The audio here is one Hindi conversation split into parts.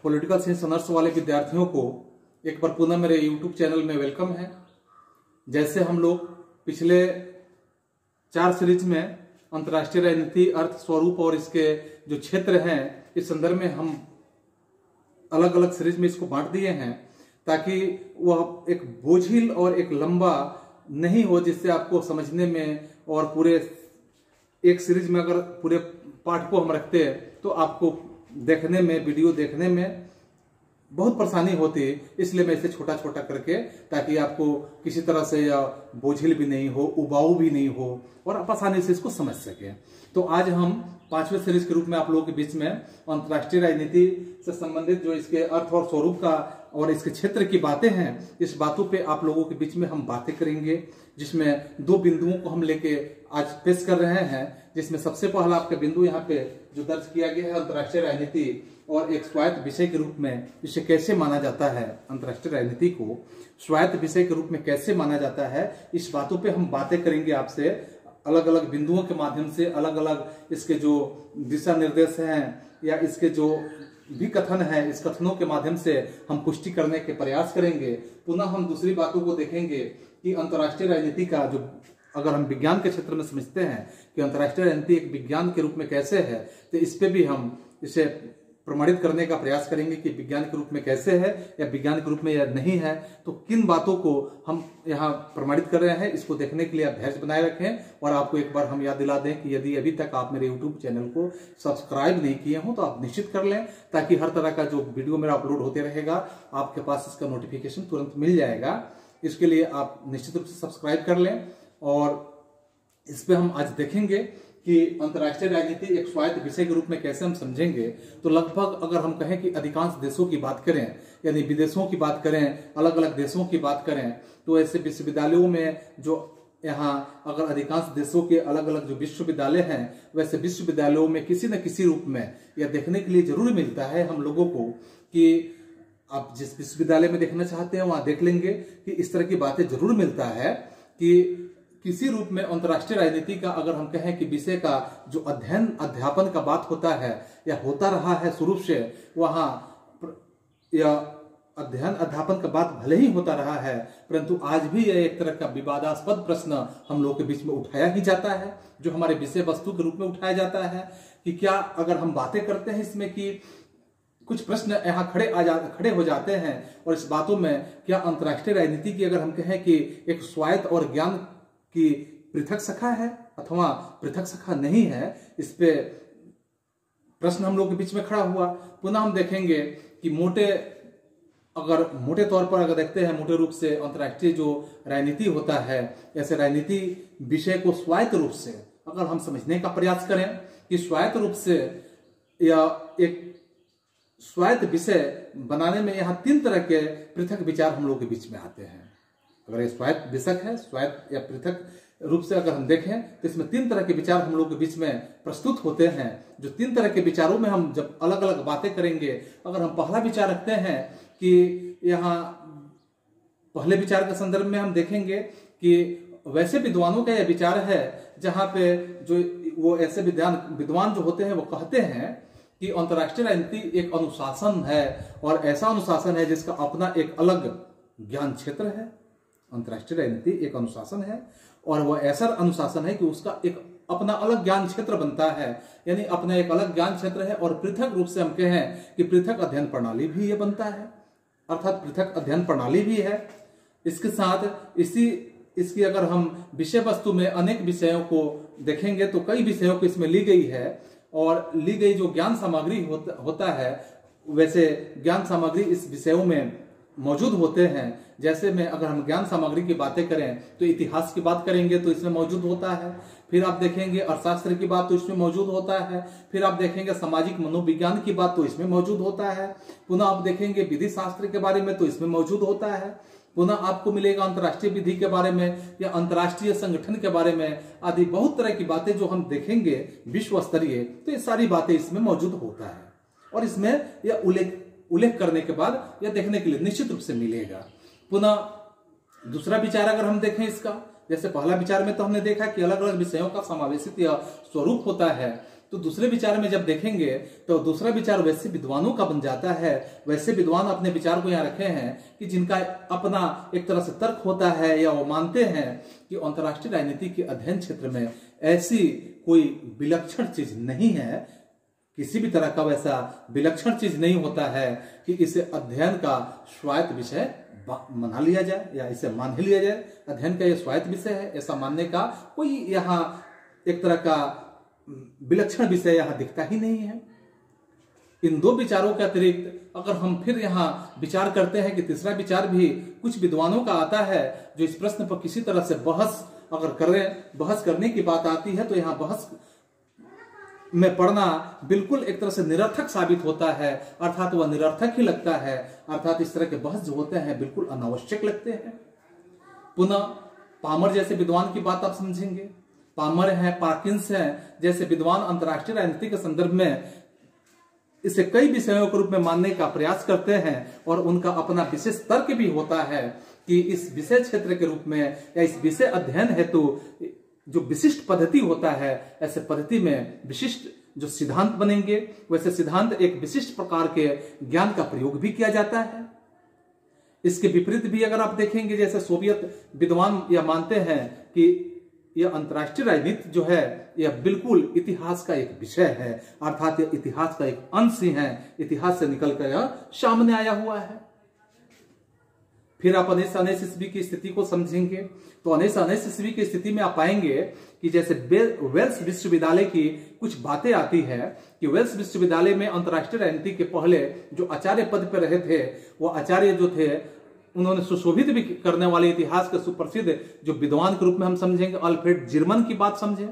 पॉलिटिकल साइंस ऑनर्स वाले विद्यार्थियों को एक बार पुनः मेरे यूट्यूब चैनल में वेलकम है। जैसे हम लोग पिछले 4 सीरीज में अंतर्राष्ट्रीय राजनीति, अर्थ, स्वरूप और इसके जो क्षेत्र हैं इस संदर्भ में हम अलग अलग सीरीज में इसको बांट दिए हैं ताकि वह एक बोझिल और एक लंबा नहीं हो, जिससे आपको समझने में और पूरे एक सीरीज में अगर पूरे पाठ को हम रखते हैं तो आपको देखने में, वीडियो देखने में बहुत परेशानी होती है। इसलिए मैं इसे छोटा छोटा करके, ताकि आपको किसी तरह से या बोझिल भी नहीं हो, उबाऊ भी नहीं हो और आप आसानी से इसको समझ सकें। तो आज हम 5वें सीरीज के रूप में आप लोगों के बीच में अंतर्राष्ट्रीय राजनीति से संबंधित जो इसके अर्थ और स्वरूप का और इसके क्षेत्र की बातें हैं, इस बातों पे आप लोगों के बीच में हम बातें करेंगे, जिसमें 2 बिंदुओं को हम लेके आज पेश कर रहे हैं। जिसमें सबसे पहला आपका बिंदु यहाँ पे जो दर्ज किया गया है, अंतर्राष्ट्रीय राजनीति और एक स्वायत्त विषय के रूप में इसे कैसे माना जाता है, अंतर्राष्ट्रीय राजनीति को स्वायत्त विषय के रूप में कैसे माना जाता है, इस बातों पे हम बातें करेंगे आपसे। अलग अलग बिंदुओं के माध्यम से, अलग अलग इसके जो दिशा निर्देश हैं या इसके जो भी कथन है, इस कथनों के माध्यम से हम पुष्टि करने के प्रयास करेंगे। पुनः हम दूसरी बातों को देखेंगे कि अंतर्राष्ट्रीय राजनीति का जो, अगर हम विज्ञान के क्षेत्र में समझते हैं कि अंतर्राष्ट्रीय राजनीति एक विज्ञान के रूप में कैसे है, तो इस पे भी हम इसे प्रमाणित करने का प्रयास करेंगे कि विज्ञान के रूप में कैसे है या विज्ञान के रूप में या नहीं है। तो किन बातों को हम यहाँ प्रमाणित कर रहे हैं, इसको देखने के लिए आप धैर्य बनाए रखें। और आपको एक बार हम याद दिला दें कि यदि अभी तक आप मेरे यूट्यूब चैनल को सब्सक्राइब नहीं किए हो तो आप निश्चित कर लें, ताकि हर तरह का जो वीडियो मेरा अपलोड होते रहेगा आपके पास इसका नोटिफिकेशन तुरंत मिल जाएगा। इसके लिए आप निश्चित रूप से सब्सक्राइब कर लें। और इस पे हम आज देखेंगे कि अंतर्राष्ट्रीय राजनीति एक स्वायत्त विषय के रूप में कैसे हम समझेंगे। तो लगभग अगर हम कहें कि अधिकांश देशों की बात करें, यानी विदेशों की बात करें, अलग अलग देशों की बात करें, तो ऐसे विश्वविद्यालयों में जो यहाँ अगर अधिकांश देशों के अलग अलग जो विश्वविद्यालय हैं, वैसे विश्वविद्यालयों में किसी न किसी रूप में यह देखने के लिए जरूर मिलता है हम लोगों को कि आप जिस विश्वविद्यालय में देखना चाहते हैं वहां देख लेंगे कि इस तरह की बातें जरूर मिलता है कि किसी रूप में अंतर्राष्ट्रीय राजनीति का अगर हम कहें कि विषय का जो अध्ययन अध्यापन का बात होता है या होता रहा है शुरू से, वहां या अध्ययन अध्यापन का बात भले ही होता रहा है, परंतु आज भी यह एक तरह का विवादास्पद प्रश्न हम लोगों के बीच में उठाया ही जाता है, जो हमारे विषय वस्तु के रूप में उठाया जाता है कि क्या अगर हम बातें करते हैं इसमें कि कुछ प्रश्न यहाँ खड़े हो जाते हैं। और इस बातों में क्या अंतर्राष्ट्रीय राजनीति की अगर हम कहें कि एक स्वायत्त और ज्ञान की पृथक शाखा है अथवा पृथक शाखा नहीं है, इस पे प्रश्न हम लोग के बीच में खड़ा हुआ। पुनः हम देखेंगे कि मोटे तौर पर अगर देखते हैं, मोटे रूप से अंतर्राष्ट्रीय जो राजनीति होता है, ऐसे राजनीति विषय को स्वायत्त रूप से अगर हम समझने का प्रयास करें कि स्वायत्त रूप से या एक स्वायत्त विषय बनाने में यहाँ 3 तरह के पृथक विचार हम लोग के बीच में आते हैं। अगर ये स्वायत्त विषय है, स्वायत्त या पृथक रूप से अगर हम देखें तो इसमें 3 तरह के विचार हम लोग के बीच में प्रस्तुत होते हैं। जो 3 तरह के विचारों में हम जब अलग अलग बातें करेंगे, अगर हम पहला विचार रखते हैं कि यहाँ पहले विचार के संदर्भ में हम देखेंगे कि वैसे विद्वानों का यह विचार है जहां पे जो वो ऐसे विद्वान जो होते हैं वो कहते हैं कि अंतर्राष्ट्रीय राजनीति एक अनुशासन है और ऐसा अनुशासन है जिसका अपना एक अलग ज्ञान क्षेत्र है। अंतर्राष्ट्रीय राजनीति एक अनुशासन है और वह ऐसा अनुशासन है कि उसका एक अपना अलग ज्ञान क्षेत्र बनता है, यानी अपना एक अलग ज्ञान क्षेत्र है। और पृथक रूप से हम कहें कि पृथक अध्ययन प्रणाली भी ये बनता है, अर्थात पृथक अध्ययन प्रणाली भी है। इसके साथ इसकी अगर हम विषय वस्तु में अनेक विषयों को देखेंगे तो कई विषयों को इसमें ली गई है और ली गई जो ज्ञान सामग्री होता है, वैसे ज्ञान सामग्री इस विषयों में मौजूद होते हैं। जैसे में अगर हम ज्ञान सामग्री की बातें करें तो इतिहास की बात करेंगे तो इसमें मौजूद होता है, फिर आप देखेंगे अर्थशास्त्र की बात तो इसमें मौजूद होता है, फिर आप देखेंगे सामाजिक मनोविज्ञान की बात तो इसमें मौजूद होता है, पुनः आप देखेंगे विधि शास्त्र के बारे में तो इसमें मौजूद होता है, पुनः आपको मिलेगा अंतर्राष्ट्रीय विधि के बारे में या अंतर्राष्ट्रीय संगठन के बारे में आदि बहुत तरह की बातें जो हम देखेंगे विश्व स्तरीय, तो ये सारी बातें इसमें मौजूद होता है। और इसमें यह उल्लेख करने के बाद यह देखने के लिए निश्चित रूप से मिलेगा। पुनः दूसरा विचार अगर हम देखें इसका, जैसे पहला विचार में तो हमने देखा कि अलग अलग विषयों का समावेशित या स्वरूप होता है, तो दूसरे विचार में जब देखेंगे तो दूसरा विचार वैसे विद्वानों का बन जाता है। वैसे विद्वान अपने विचार को यहाँ रखे हैं कि जिनका अपना एक तरह से तर्क होता है या वो मानते हैं कि अंतर्राष्ट्रीय राजनीति के अध्ययन क्षेत्र में ऐसी कोई विलक्षण चीज नहीं है, किसी भी तरह का वैसा विलक्षण चीज नहीं होता है कि इसे अध्ययन का स्वायत्त विषय मना लिया जाए या इसे मान ही लिया जाए। अध्ययन का यह स्वायत्त विषय है, ऐसा मानने का कोई यहाँ एक तरह का विलक्षण विषय यहाँ दिखता ही नहीं है। इन दो विचारों के अतिरिक्त अगर हम फिर यहाँ विचार करते हैं कि तीसरा विचार भी कुछ विद्वानों का आता है जो इस प्रश्न पर किसी तरह से बहस करने की बात आती है, तो यहाँ बहस में पढ़ना बिल्कुल एक तरह से निरर्थक साबित होता है, अर्थात वह निरर्थक ही लगता है, अर्थात इस तरह के बहस जो होते हैं बिल्कुल अनावश्यक लगते हैं। पुनः पामर जैसे विद्वान की बात आप समझेंगे। पामर है, पार्किंस है जैसे विद्वान अंतर्राष्ट्रीय राजनीति के संदर्भ में इसे कई विषयों के रूप में मानने का प्रयास करते हैं और उनका अपना विशेष तर्क भी होता है कि इस विषय क्षेत्र के रूप में या इस विषय अध्ययन हेतु जो विशिष्ट पद्धति होता है, ऐसे पद्धति में विशिष्ट जो सिद्धांत बनेंगे वैसे सिद्धांत एक विशिष्ट प्रकार के ज्ञान का प्रयोग भी किया जाता है। इसके विपरीत भी अगर आप देखेंगे, जैसे सोवियत विद्वान यह मानते हैं कि यह अंतर्राष्ट्रीय राजनीति जो है यह बिल्कुल इतिहास का एक विषय है, अर्थात यह इतिहास का एक अंश ही है, इतिहास से निकलकर यह सामने आया हुआ है। फिर आप 1919 ईस्वी की स्थिति को समझेंगे तो 1919 ईस्वी की स्थिति में आप पाएंगे कि जैसे वेल्स विश्वविद्यालय की कुछ बातें आती है कि वेल्स विश्वविद्यालय में अंतर्राष्ट्रीय राजनीति के पहले जो आचार्य पद पर रहे थे वो आचार्य जो थे उन्होंने सुशोभित भी करने वाले इतिहास के सुप्रसिद्ध जो विद्वान के रूप में हम समझेंगे अल्फ्रेड जिरमन की बात समझें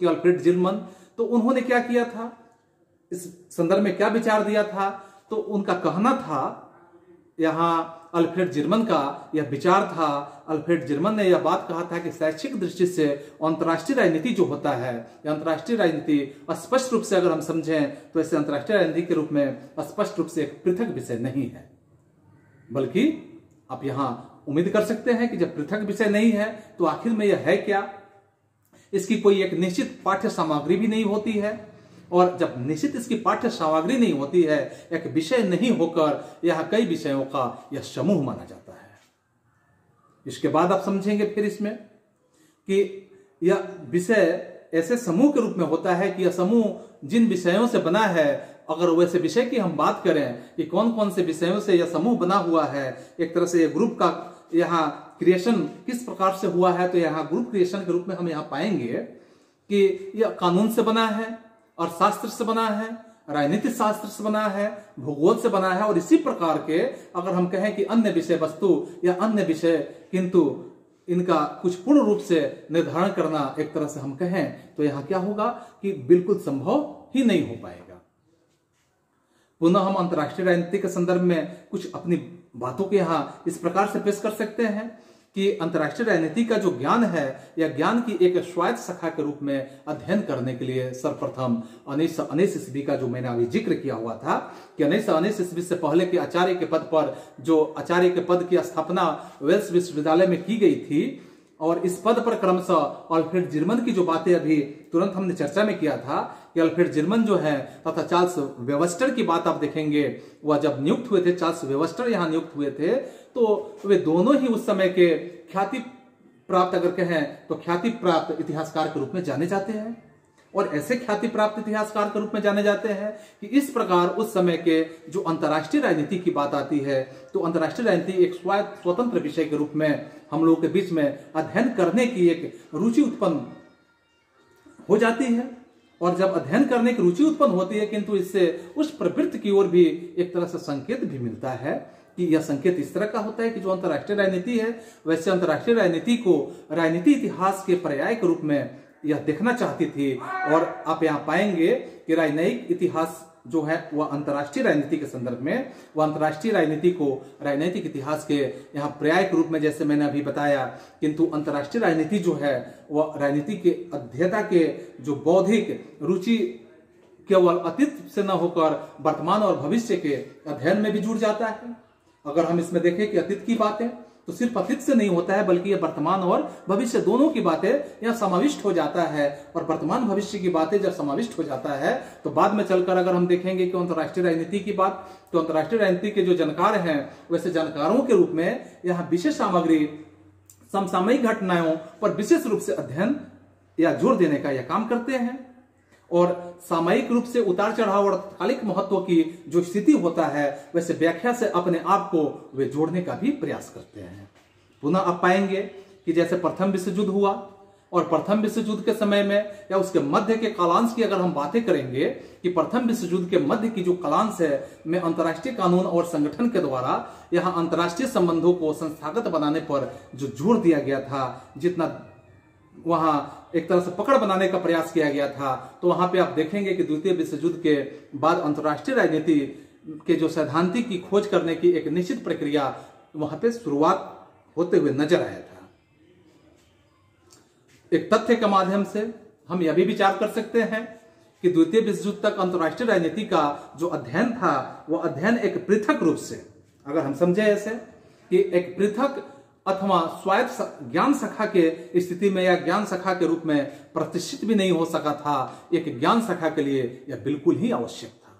कि अल्फ्रेड जिरमन, तो उन्होंने क्या किया था, इस संदर्भ में क्या विचार दिया था, तो उनका कहना था यहाँ अल्फ्रेड जिरमन का यह विचार था। अल्फ्रेड जिरमन ने यह बात कहा था कि शैक्षिक दृष्टि से अंतर्राष्ट्रीय राजनीति जो होता है, अंतर्राष्ट्रीय राजनीति स्पष्ट रूप से अगर हम समझें तो ऐसे अंतर्राष्ट्रीय राजनीति के रूप में स्पष्ट रूप से एक पृथक विषय नहीं है, बल्कि आप यहाँ उम्मीद कर सकते हैं कि जब पृथक विषय नहीं है तो आखिर में यह है क्या। इसकी कोई एक निश्चित पाठ्य सामग्री भी नहीं होती है, और जब निश्चित इसकी पाठ्य सामग्री नहीं होती है, एक विषय नहीं होकर यह कई विषयों का यह समूह माना जाता है। इसके बाद आप समझेंगे फिर इसमें कि यह विषय ऐसे समूह के रूप में होता है कि यह समूह जिन विषयों से बना है, अगर वैसे विषय की हम बात करें कि कौन कौन से विषयों से यह समूह बना हुआ है, एक तरह से यह ग्रुप का यहाँ क्रिएशन किस प्रकार से हुआ है, तो यहाँ ग्रुप क्रिएशन के रूप में हम यहाँ पाएंगे कि यह कानून से बना है, अर्थशास्त्र से बना है, राजनीतिक शास्त्र से बना है, भूगोल से बना है, और इसी प्रकार के अगर हम कहें कि अन्य विषय वस्तु या अन्य विषय, किंतु इनका कुछ पूर्ण रूप से निर्धारण करना एक तरह से हम कहें तो यहाँ क्या होगा कि बिल्कुल संभव ही नहीं हो पाएगा। पुनः हम अंतर्राष्ट्रीय राजनीति के संदर्भ में कुछ अपनी बातों के यहाँ इस प्रकार से पेश कर सकते हैं कि अंतर्राष्ट्रीय राजनीति का जो ज्ञान है या ज्ञान की एक स्वायत्त शाखा के रूप में अध्ययन करने के लिए सर्वप्रथम 1919 ईस्वी का जो मैंने अभी जिक्र किया हुआ था कि 1919 ईस्वी से पहले के आचार्य के पद पर जो आचार्य के पद की स्थापना वेल्स विश्वविद्यालय में की गई थी, और इस पद पर क्रमशः अल्फ्रेड जिरमन की जो बातें अभी तुरंत हमने चर्चा में किया था कि अल्फ्रेड जिरमन जो है तथा चार्ल्स वेबस्टर की बात आप देखेंगे, वह जब नियुक्त हुए थे, चार्ल्स वेबस्टर यहाँ नियुक्त हुए थे, तो वे दोनों ही उस समय के ख्याति प्राप्त अगर कहें तो ख्याति प्राप्त इतिहासकार के रूप में जाने जाते हैं, और ऐसे ख्याति प्राप्त इतिहासकार के रूप में जाने जाते हैं कि इस प्रकार उस समय के जो अंतर्राष्ट्रीय राजनीति की बात आती है तो अंतर्राष्ट्रीय राजनीति एक स्वतंत्र विषय के रूप में हम लोगों के बीच में अध्ययन करने की एक रुचि उत्पन्न हो जाती है। और जब अध्ययन करने की रुचि उत्पन्न होती है, किंतु इससे उस प्रवृत्ति की ओर भी एक तरह से संकेत भी मिलता है कि यह संकेत इस तरह का होता है कि जो अंतर्राष्ट्रीय राजनीति है वैसे अंतर्राष्ट्रीय राजनीति को राजनीति इतिहास के पर्याय के रूप में यह देखना चाहती थी। और आप यहाँ पाएंगे कि राजनयिक इतिहास जो है वह अंतर्राष्ट्रीय राजनीति के संदर्भ में वह अंतर्राष्ट्रीय राजनीति को राजनीतिक इतिहास के यहाँ पर्याय के रूप में जैसे मैंने अभी बताया, किंतु अंतर्राष्ट्रीय राजनीति जो है वह राजनीति के अध्येता के जो बौद्धिक रुचि केवल अतीत से न होकर वर्तमान और भविष्य के अध्ययन में भी जुड़ जाता है। अगर हम इसमें देखें कि अतीत की बातें तो सिर्फ अतीत से नहीं होता है, बल्कि ये वर्तमान और भविष्य दोनों की बातें यहाँ समाविष्ट हो जाता है। और वर्तमान भविष्य की बातें जब समाविष्ट हो जाता है तो बाद में चलकर अगर हम देखेंगे कि अंतर्राष्ट्रीय राजनीति की बात, तो अंतर्राष्ट्रीय राजनीति के जो जानकार हैं वैसे जानकारों के रूप में यहाँ विशेष सामग्री समसामयिक घटनाओं पर विशेष रूप से अध्ययन या जोर देने का यह काम करते हैं, और सामयिक रूप से उतार चढ़ाव और तात्कालिक महत्व की जो स्थिति होता है वैसे व्याख्या से अपने आप को वे जोड़ने का भी प्रयास करते हैं। पुनः आप पाएंगे कि जैसे प्रथम विश्व युद्ध हुआ, और प्रथम विश्व युद्ध के समय में या उसके मध्य के कालांश की अगर हम बातें करेंगे कि प्रथम विश्व युद्ध के मध्य की जो कालांश है में अंतर्राष्ट्रीय कानून और संगठन के द्वारा यहाँ अंतर्राष्ट्रीय संबंधों को संस्थागत बनाने पर जो जोर दिया गया था, जितना वहां एक तरह से पकड़ बनाने का प्रयास किया गया था, तो वहां पे आप देखेंगे कि द्वितीय विश्व युद्ध के बाद अंतर्राष्ट्रीय राजनीति के जो सैद्धांतिक की खोज करने की एक निश्चित प्रक्रिया वहां पे शुरुआत होते हुए नजर आया था। एक तथ्य के माध्यम से हम यह भी विचार कर सकते हैं कि द्वितीय विश्व युद्ध तक अंतर्राष्ट्रीय राजनीति का जो अध्ययन था वह अध्ययन एक पृथक रूप से, अगर हम समझे ऐसे कि एक पृथक अथवा स्वायत्त ज्ञान शाखा के स्थिति में या ज्ञान शाखा के रूप में प्रतिष्ठित भी नहीं हो सका था, एक ज्ञान शाखा के लिए यह बिल्कुल ही आवश्यक था।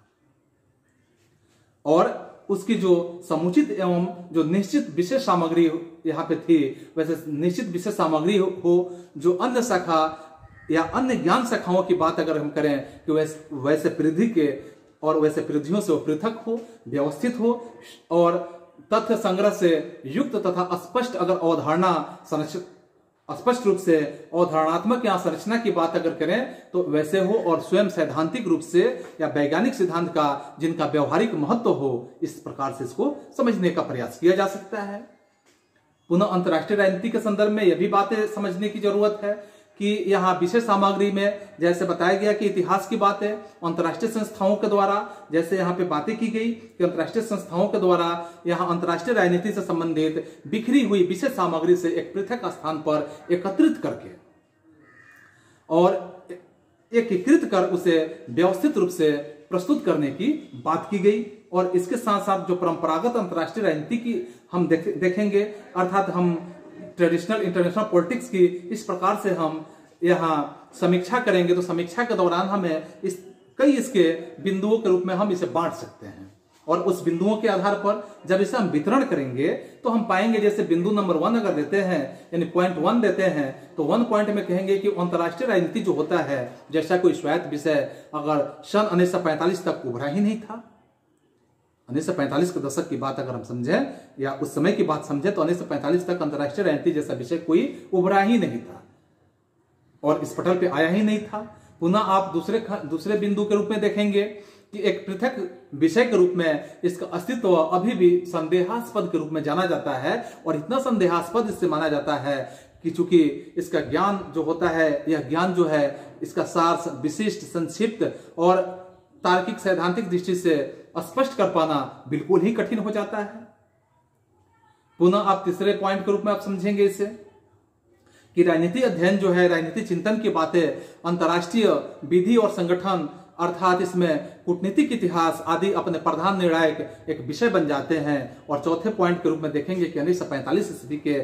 और उसकी जो समुचित एवं जो निश्चित विशेष सामग्री यहाँ पे थी, वैसे निश्चित विशेष सामग्री हो जो अन्य शाखा या अन्य ज्ञान शाखाओं की बात अगर हम करें कि वैसे परिधि के और वैसे परिधियों से वो पृथक हो, व्यवस्थित हो और तथ्य संग्रह से युक्त तथा स्पष्ट अगर अवधारणा स्पष्ट रूप से अवधारणात्मक या संरचना की बात अगर करें तो वैसे हो, और स्वयं सैद्धांतिक रूप से या वैज्ञानिक सिद्धांत का जिनका व्यवहारिक महत्व हो, इस प्रकार से इसको समझने का प्रयास किया जा सकता है। पुनः अंतर्राष्ट्रीय राजनीति के संदर्भ में यह भी बातें समझने की जरूरत है कि यहाँ विशेष सामग्री में जैसे बताया गया कि इतिहास की बात है, अंतर्राष्ट्रीय संस्थाओं के द्वारा जैसे यहाँ पे बातें की गई कि अंतर्राष्ट्रीय संस्थाओं के द्वारा यहाँ अंतर्राष्ट्रीय राजनीति से संबंधित बिखरी हुई विशेष सामग्री से एक पृथक स्थान पर एकत्रित करके और एकीकृत कर उसे व्यवस्थित रूप से प्रस्तुत करने की बात की गई। और इसके साथ साथ जो परंपरागत अंतर्राष्ट्रीय राजनीति की हम देखेंगे, अर्थात हम ट्रेडिशनल इंटरनेशनल पॉलिटिक्स की इस प्रकार से हम यहाँ समीक्षा करेंगे, तो समीक्षा के दौरान हमें इसके बिंदुओं के रूप में हम इसे बांट सकते हैं, और उस बिंदुओं के आधार पर जब इसे हम वितरण करेंगे तो हम पाएंगे जैसे बिंदु नंबर 1 अगर देते हैं यानी पॉइंट 1 देते हैं तो 1 पॉइंट में कहेंगे कि अंतर्राष्ट्रीय राजनीति जो होता है जैसा कोई स्वायत्त विषय अगर सन 1945 तक उभरा ही नहीं था। 1945 के दशक की बात अगर हम समझें या उस समय की बात समझें तो 1945 तक अंतर्राष्ट्रीय राजनीति जैसा विषय कोई उभरा ही नहीं था और इस पटल पे आया ही नहीं था। पुनः आप दूसरे बिंदु के रूप में देखेंगे कि एक पृथक विषय के रूप में इसका अस्तित्व अभी भी संदेहास्पद के रूप में जाना जाता है, और इतना संदेहास्पद इससे माना जाता है कि चूंकि इसका ज्ञान जो होता है, यह ज्ञान जो है इसका सार विशिष्ट, संक्षिप्त और तार्किक सैद्धांतिक दृष्टि से स्पष्ट कर पाना बिल्कुल ही कठिन हो जाता है। पुनः आप तीसरे पॉइंट के रूप में आप समझेंगे इसे कि राजनीति अध्ययन जो है, राजनीति चिंतन की बातें अंतर्राष्ट्रीय विधि और संगठन अर्थात इसमें कूटनीतिक इतिहास आदि अपने प्रधान निर्णायक एक विषय बन जाते हैं। और चौथे पॉइंट के रूप में देखेंगे कि 1945 ईस्वी के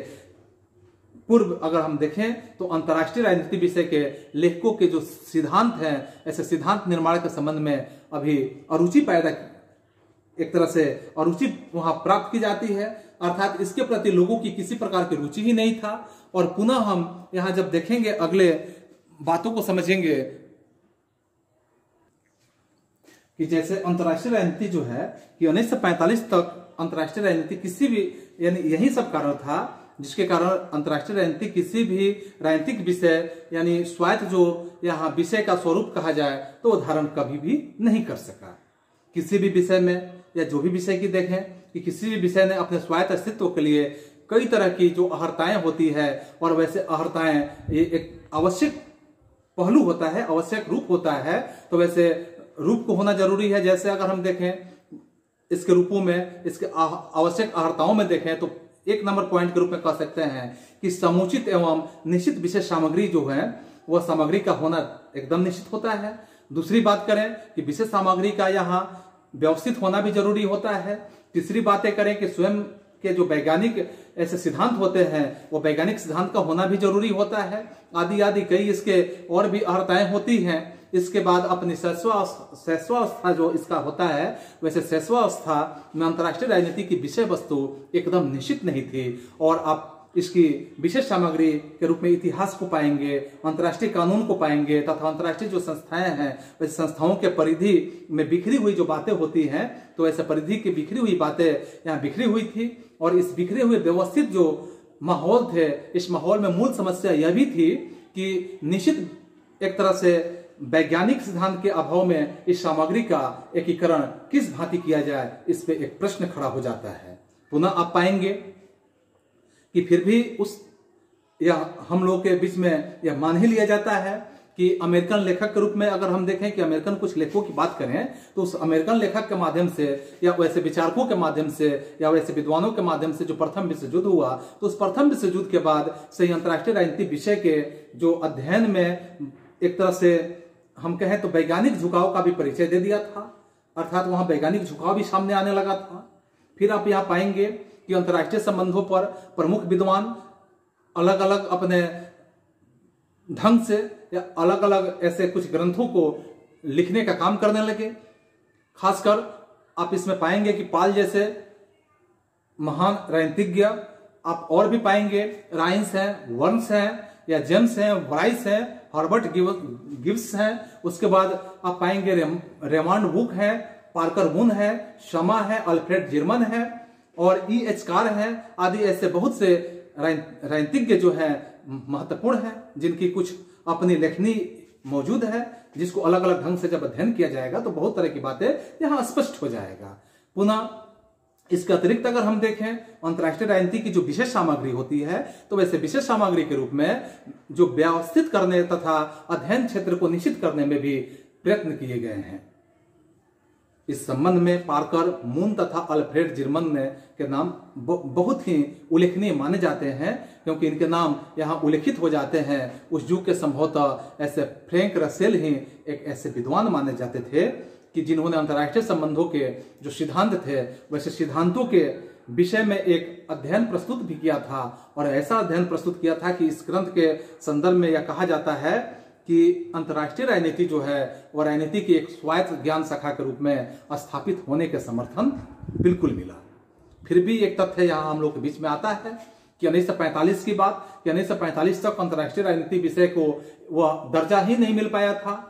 पूर्व अगर हम देखें तो अंतर्राष्ट्रीय राजनीति विषय के लेखकों के जो सिद्धांत हैं, ऐसे सिद्धांत निर्माण के संबंध में अभी अरुचि पैदा, एक तरह से अरुचि वहां प्राप्त की जाती है, अर्थात इसके प्रति लोगों की किसी प्रकार की रुचि ही नहीं था। और पुनः हम यहां जब देखेंगे अगले बातों को समझेंगे कि जैसे अंतर्राष्ट्रीय राजनीति जो है कि 1945 तक अंतर्राष्ट्रीय राजनीति किसी भी यानी यही सब कारण था जिसके कारण अंतर्राष्ट्रीय राजनीति किसी भी राजनीतिक विषय यानी स्वायत्त जो यहाँ विषय का स्वरूप कहा जाए तो धारण कभी भी नहीं कर सका। किसी भी विषय में या जो भी विषय की देखें कि किसी भी विषय ने अपने स्वायत्त अस्तित्व के लिए कई तरह की जो अहर्ताएं होती है, और वैसे अहर्ताएं ये एक आवश्यक पहलू होता है, आवश्यक रूप होता है, तो वैसे रूप को होना जरूरी है। जैसे अगर हम देखें इसके रूपों में, इसके आवश्यक अहर्ताओं में देखें तो 1 नंबर पॉइंट के रूप में कह सकते हैं कि समुचित एवं निश्चित विशेष सामग्री जो है वह सामग्री का होना एकदम निश्चित होता है। दूसरी बात करें कि विशेष सामग्री का यहाँ व्यवस्थित होना भी जरूरी होता है। तीसरी बातें करें कि स्वयं के जो वैज्ञानिक ऐसे सिद्धांत होते हैं वो वैज्ञानिक सिद्धांत का होना भी जरूरी होता है। आदि आदि कई इसके और भी अर्हताएं होती हैं। इसके बाद अपनी शैशवावस्था जो इसका होता है, वैसे शैशवावस्था में अंतर्राष्ट्रीय राजनीति की विषय वस्तु एकदम निश्चित नहीं थी और आप इसकी विशेष सामग्री के रूप में इतिहास को पाएंगे, अंतर्राष्ट्रीय कानून को पाएंगे तथा अंतर्राष्ट्रीय जो संस्थाएं हैं वैसे संस्थाओं के परिधि में बिखरी हुई जो बातें होती हैं, तो ऐसे परिधि की बिखरी हुई बातें यहाँ बिखरी हुई थी। और इस बिखरे हुए व्यवस्थित जो माहौल थे, इस माहौल में मूल समस्या यह भी थी कि निश्चित एक तरह से वैज्ञानिक सिद्धांत के अभाव में इस सामग्री का एकीकरण किस भांति किया जाए, इस पे एक प्रश्न खड़ा हो जाता है। पुनः आप पाएंगे कि फिर भी हम लोग के बीच में यह मान ही लिया जाता है कि अमेरिकन लेखक के रूप में अगर हम देखें कि अमेरिकन कुछ लेखकों की बात करें तो उस अमेरिकन लेखक के माध्यम से या वैसे विचारकों के माध्यम से या वैसे विद्वानों के माध्यम से जो प्रथम विश्व युद्ध हुआ, तो उस प्रथम विश्व युद्ध के बाद से ही अंतर्राष्ट्रीय राजनीति विषय के जो अध्ययन में एक तरह से हम कहें तो वैज्ञानिक झुकाव का भी परिचय दे दिया था, अर्थात वहां वैज्ञानिक झुकाव भी सामने आने लगा था। फिर आप यहाँ पाएंगे कि अंतर्राष्ट्रीय संबंधों पर प्रमुख विद्वान अलग अलग अपने ढंग से या अलग अलग ऐसे कुछ ग्रंथों को लिखने का काम करने लगे। खासकर आप इसमें पाएंगे कि पाल जैसे महान राजनीतिज्ञ आप और भी पाएंगे, राइन्स हैं, वर्न्स हैं या जेम्स हैं, वाइस हैं, हर्बर्ट गिब्स हैं। उसके बाद आप पाएंगे रेमंड बुक है, पार्कर बुन है, शमा है, अल्फ्रेड जर्मन है और E.H. कार है आदि ऐसे बहुत से राजनीतिज्ञ जो है महत्वपूर्ण है, जिनकी कुछ अपनी लेखनी मौजूद है, जिसको अलग अलग ढंग से जब अध्ययन किया जाएगा तो बहुत तरह की बातें यहाँ स्पष्ट हो जाएगा। पुनः इसके अतिरिक्त अगर हम देखें अंतर्राष्ट्रीय राजनीति की जो विशेष सामग्री होती है, तो वैसे विशेष सामग्री के रूप में जो व्यवस्थित करने तथा अध्ययन क्षेत्र को निश्चित करने में भी प्रयत्न किए गए हैं। इस संबंध में पार्कर, मून तथा अल्फ्रेड जर्मन के नाम बहुत ही उल्लेखनीय माने जाते हैं, क्योंकि इनके नाम यहाँ उल्लेखित हो जाते हैं। उस युग के संभवतः ऐसे फ्रैंक रसेल ही एक ऐसे विद्वान माने जाते थे कि जिन्होंने अंतर्राष्ट्रीय संबंधों के जो सिद्धांत थे वैसे सिद्धांतों के विषय में एक अध्ययन प्रस्तुत भी किया था और ऐसा अध्ययन प्रस्तुत किया था कि इस ग्रंथ के संदर्भ में यह कहा जाता है कि अंतर्राष्ट्रीय राजनीति जो है वह राजनीति की एक स्वायत्त ज्ञान शाखा के रूप में स्थापित होने के समर्थन बिल्कुल मिला। फिर भी एक तथ्य यहाँ हम लोग के बीच में आता है कि 1945 की बात कि 1945 तक अंतर्राष्ट्रीय राजनीति विषय को वह दर्जा ही नहीं मिल पाया था,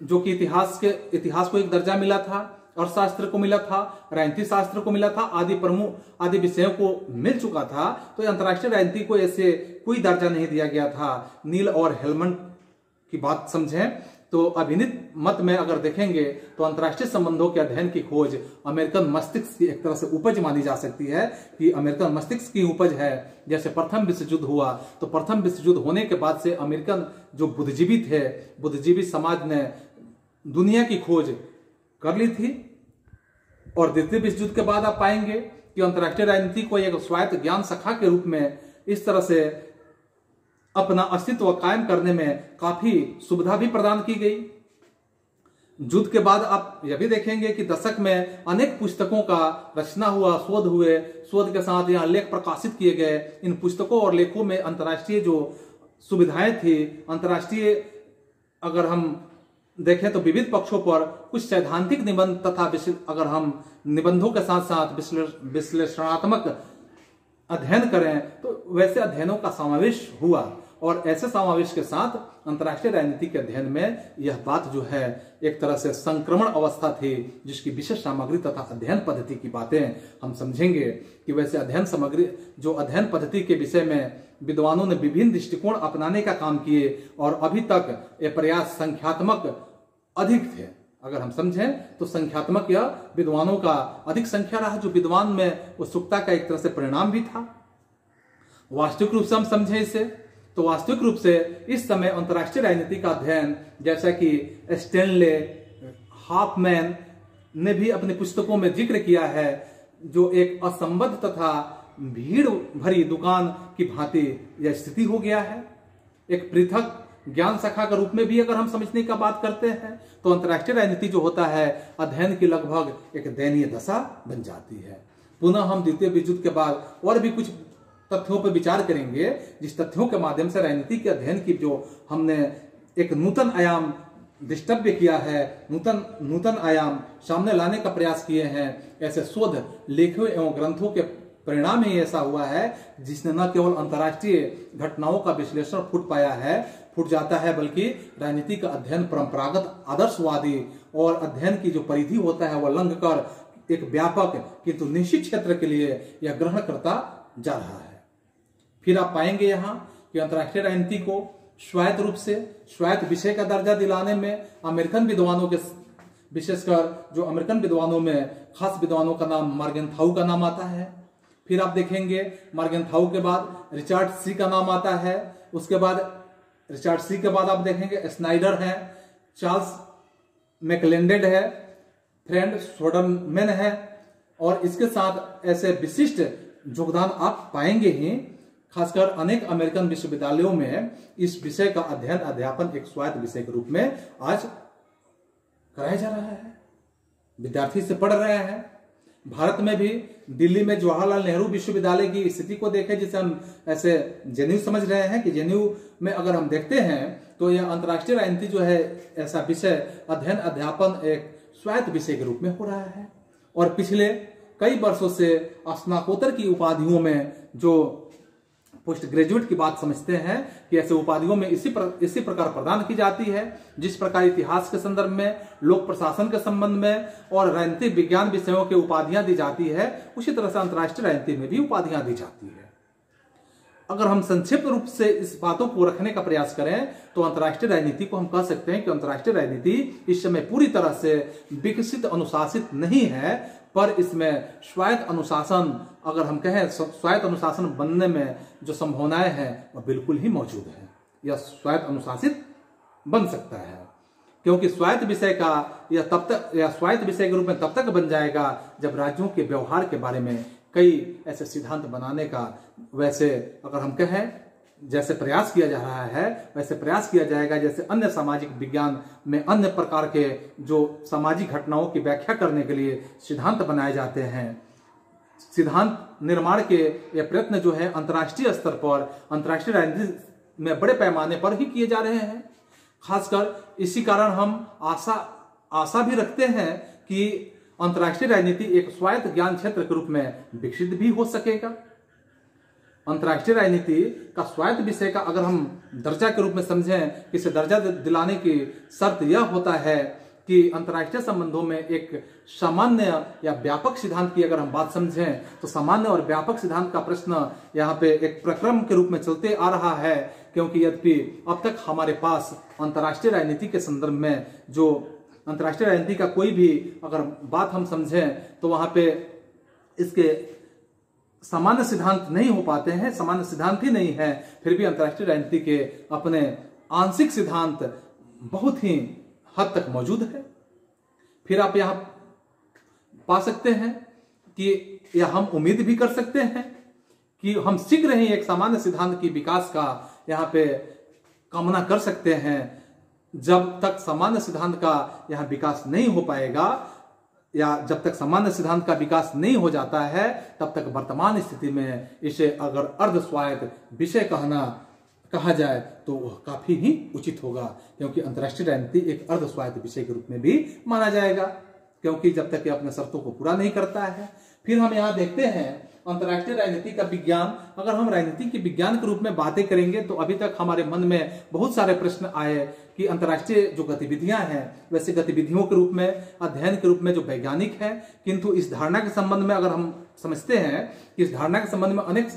जो कि इतिहास को एक दर्जा मिला था, अर्थशास्त्र को मिला था, राजनीति शास्त्र को मिला था, आदि विषयों को मिल चुका था। तो अंतर्राष्ट्रीय राजनीति को ऐसे कोई दर्जा नहीं दिया गया था। नील और हेलमंड की बात समझें तो अभिनीत मत में अगर देखेंगे तो अंतर्राष्ट्रीय संबंधों के अध्ययन की खोज अमेरिकन मस्तिष्क की एक तरह से उपज मानी जा सकती है कि अमेरिकन मस्तिष्क की उपज है। जैसे प्रथम विश्व युद्ध हुआ तो प्रथम विश्व युद्ध होने के बाद से अमेरिकन जो बुद्धिजीवी थे, बुद्धिजीवी समाज ने दुनिया की खोज कर ली थी और द्वितीय विश्व युद्ध के बाद आप पाएंगे कि अंतर्राष्ट्रीय राजनीति को एक स्वायत्त ज्ञान शाखा के रूप में इस तरह से अपना अस्तित्व कायम करने में काफी सुविधा भी प्रदान की गई। युद्ध के बाद आप यह भी देखेंगे कि दशक में अनेक पुस्तकों का रचना हुआ, शोध हुए, शोध के साथ यहाँ लेख प्रकाशित किए गए। इन पुस्तकों और लेखों में अंतर्राष्ट्रीय जो सुविधाएं थी, अंतर्राष्ट्रीय अगर हम देखें तो विविध पक्षों पर कुछ सैद्धांतिक निबंध तथा अगर हम निबंधों के साथ साथ विश्लेषणात्मक अध्ययन करें तो वैसे अध्ययनों का समावेश हुआ और ऐसे समावेश के साथ अंतर्राष्ट्रीय राजनीति के अध्ययन में यह बात जो है एक तरह से संक्रमण अवस्था थी, जिसकी विशेष सामग्री तथा अध्ययन पद्धति की बातें हम समझेंगे कि वैसे अध्ययन पद्धति के विषय में विद्वानों ने विभिन्न दृष्टिकोण अपनाने का काम किए और अभी तक ये प्रयास संख्यात्मक अधिक थे। अगर हम समझें तो संख्यात्मक या विद्वानों का अधिक संख्या रहा, जो विद्वान में उत्सुकता का एक तरह से परिणाम भी था। वास्तविक रूप से हम समझें इसे तो वास्तविक रूप से इस समय अंतर्राष्ट्रीय राजनीति का अध्ययन, जैसा कि स्टैनले हाफमैन ने भी अपनी पुस्तकों में जिक्र किया है, जो एक असंबद्ध तथा भीड़ भरी दुकान की भांति यह स्थिति हो गया है। एक पृथक ज्ञान शाखा के रूप में भी अगर हम समझने का बात करते हैं तो अंतर्राष्ट्रीय राजनीति जो होता है अध्ययन की लगभग एक दयनीय दशा बन जाती है। पुनः हम द्वितीय विश्व युद्ध के बाद और भी कुछ तथ्यों पर विचार करेंगे, जिस तथ्यों के माध्यम से राजनीति के अध्ययन की जो हमने एक नूतन आयाम दृष्टव्य किया है, नूतन आयाम सामने लाने का प्रयास किए हैं। ऐसे शोध लेखों एवं ग्रंथों के परिणाम ही ऐसा हुआ है जिसने न केवल अंतर्राष्ट्रीय घटनाओं का विश्लेषण फूट जाता है, बल्कि राजनीति का अध्ययन परंपरागत आदर्शवादी और अध्ययन की जो परिधि होता है वह लंघ कर एक व्यापक किंतु निश्चित क्षेत्र के लिए यह ग्रहण करता जा रहा है। फिर आप पाएंगे यहाँ कि अंतर्राष्ट्रीय राजनीति को स्वायत्त रूप से स्वायत्त विषय का दर्जा दिलाने में अमेरिकन विद्वानों के, विशेषकर जो अमेरिकन विद्वानों में खास विद्वानों का नाम मॉर्गनथाउ का नाम आता है। फिर आप देखेंगे मॉर्गनथाउ के बाद रिचर्ड सी का नाम आता है। उसके बाद रिचर्ड सी के बाद आप देखेंगे स्नाइडर है, चार्ल्स मैकलेंडेड है, फ्रेंड सोडरमैन है, और इसके साथ ऐसे विशिष्ट योगदान आप पाएंगे ही। खासकर अनेक अमेरिकन विश्वविद्यालयों में इस विषय का अध्ययन अध्यापन एक स्वायत्त विषय के रूप में आज कराया जा रहा है, विद्यार्थी से पढ़ रहे हैं। भारत में भी दिल्ली में जवाहरलाल नेहरू विश्वविद्यालय की स्थिति को देखें, जिसे हम ऐसे जेएनयू समझ रहे हैं कि जेएनयू में अगर हम देखते हैं तो यह अंतर्राष्ट्रीय राजनीति जो है ऐसा विषय अध्ययन अध्यापन एक स्वायत्त विषय के रूप में हो रहा है। और पिछले कई वर्षों से स्नातकोत्तर की उपाधियों में जो पोस्ट ग्रेजुएट की बात समझते हैं कि ऐसे उपाधियों में इसी प्रकार प्रदान की जाती है, जिस प्रकार इतिहास के संदर्भ में, लोक प्रशासन के संबंध में और राजनीतिक विज्ञान विषयों की उपाधियां दी जाती है, उसी तरह से अंतर्राष्ट्रीय राजनीति में भी उपाधियां दी जाती है। अगर हम संक्षिप्त रूप से इस बातों को रखने का प्रयास करें तो अंतर्राष्ट्रीय राजनीति को हम कह सकते हैं कि अंतर्राष्ट्रीय राजनीति इस समय पूरी तरह से विकसित अनुशासित नहीं है, पर इसमें स्वायत्त अनुशासन, अगर हम कहें स्वायत्त अनुशासन बनने में जो संभावनाएं हैं वह बिल्कुल ही मौजूद है। यह स्वायत्त अनुशासित बन सकता है, क्योंकि स्वायत्त विषय का यह स्वायत्त विषय के रूप में तब तक बन जाएगा जब राज्यों के व्यवहार के बारे में कई ऐसे सिद्धांत बनाने का, वैसे अगर हम कहें जैसे प्रयास किया जा रहा है वैसे प्रयास किया जाएगा जैसे अन्य सामाजिक विज्ञान में अन्य प्रकार के जो सामाजिक घटनाओं की व्याख्या करने के लिए सिद्धांत बनाए जाते हैं। सिद्धांत निर्माण के ये प्रयत्न जो है अंतर्राष्ट्रीय स्तर पर, अंतर्राष्ट्रीय राजनीति में बड़े पैमाने पर ही किए जा रहे हैं। खासकर इसी कारण हम आशा भी रखते हैं कि अंतर्राष्ट्रीय राजनीति एक स्वायत्त ज्ञान क्षेत्र के रूप में विकसित भी हो सकेगा। अंतर्राष्ट्रीय राजनीति का स्वायत्त विषय का अगर हम दर्जा के रूप में समझें, कि इसे दर्जा दिलाने की शर्त यह होता है कि अंतर्राष्ट्रीय संबंधों में एक सामान्य या व्यापक सिद्धांत की अगर हम बात समझें तो सामान्य और व्यापक सिद्धांत का प्रश्न यहाँ पे एक प्रक्रम के रूप में चलते आ रहा है, क्योंकि यद्यपि अब तक हमारे पास अंतर्राष्ट्रीय राजनीति के संदर्भ में जो अंतर्राष्ट्रीय राजनीति का कोई भी अगर बात हम समझें तो वहां पे इसके सामान्य सिद्धांत नहीं हो पाते हैं, सामान्य सिद्धांत ही नहीं है। फिर भी अंतर्राष्ट्रीय राजनीति के अपने आंशिक सिद्धांत बहुत ही हद तक मौजूद है। फिर आप यहां पा सकते हैं कि या हम उम्मीद भी कर सकते हैं कि हम शीघ्र ही एक सामान्य सिद्धांत की विकास का यहाँ पे कामना कर सकते हैं। जब तक सामान्य सिद्धांत का यहाँ विकास नहीं हो पाएगा या जब तक सामान्य सिद्धांत का विकास नहीं हो जाता है, तब तक वर्तमान स्थिति में इसे अगर अर्ध स्वायत्त विषय कहा जाए तो वह काफी ही उचित होगा, क्योंकि अंतर्राष्ट्रीय राजनीति एक अर्ध स्वायत्त विषय के रूप में भी माना जाएगा, क्योंकि जब तक ये अपने शर्तों को पूरा नहीं करता है। फिर हम यहाँ देखते हैं अंतर्राष्ट्रीय राजनीति का विज्ञान, अगर हम राजनीति के विज्ञान के रूप में बातें करेंगे तो अभी तक हमारे मन में बहुत सारे प्रश्न आए कि अंतर्राष्ट्रीय जो गतिविधियां हैं वैसे गतिविधियों के रूप में, अध्ययन के रूप में जो वैज्ञानिक है, किंतु इस धारणा के संबंध में अगर हम समझते हैं कि इस धारणा के संबंध में अनेक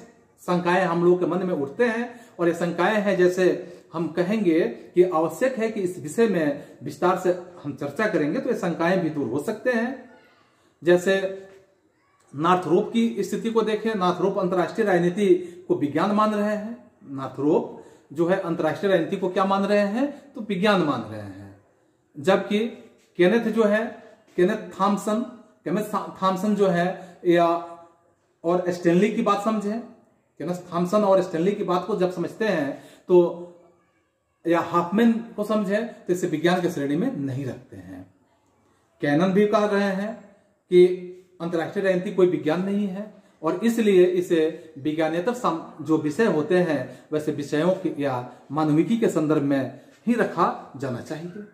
शंकाएं हम लोगों के मन में उठते हैं, और ये शंकाएं हैं जैसे हम कहेंगे कि आवश्यक है कि इस विषय में विस्तार से हम चर्चा करेंगे तो ये शंकाएं भी दूर हो सकते हैं। जैसे नार्थरोप की स्थिति को देखें, नार्थरोप अंतर्राष्ट्रीय राजनीति को विज्ञान मान रहे हैं। नार्थरोप जो है अंतर्राष्ट्रीय राजनीति को क्या मान रहे हैं, तो विज्ञान मान रहे हैं। जबकि केनेथ थॉम्सन जो है या और स्टैनली की बात समझें, केनेथ थॉम्सन और स्टैनली की बात को जब समझते हैं तो या हाफमैन को समझें तो इसे विज्ञान की श्रेणी में नहीं रखते हैं। कैनन भी कह रहे हैं कि अंतर्राष्ट्रीय राजनीति कोई विज्ञान नहीं है और इसलिए इसे विज्ञानेतर जो विषय होते हैं वैसे विषयों के या मानविकी के संदर्भ में ही रखा जाना चाहिए।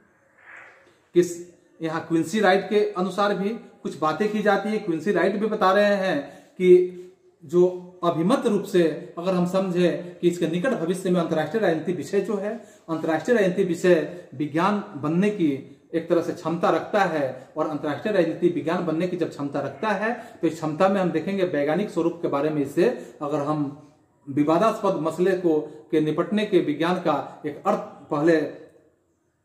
किस यहाँ क्विंसी राइट के अनुसार भी कुछ बातें की जाती है। क्विंसी राइट भी बता रहे हैं कि जो अभिमत रूप से अगर हम समझे कि इसके निकट भविष्य में अंतर्राष्ट्रीय राजनीति विषय जो है, अंतर्राष्ट्रीय राजनीति विषय विज्ञान बनने की एक तरह से क्षमता रखता है और अंतर्राष्ट्रीय राजनीति विज्ञान बनने की जब क्षमता रखता है तो इस क्षमता में हम देखेंगे वैज्ञानिक स्वरूप के बारे में इससे अगर हम विवादास्पद मसले को के निपटने के विज्ञान का एक अर्थ पहले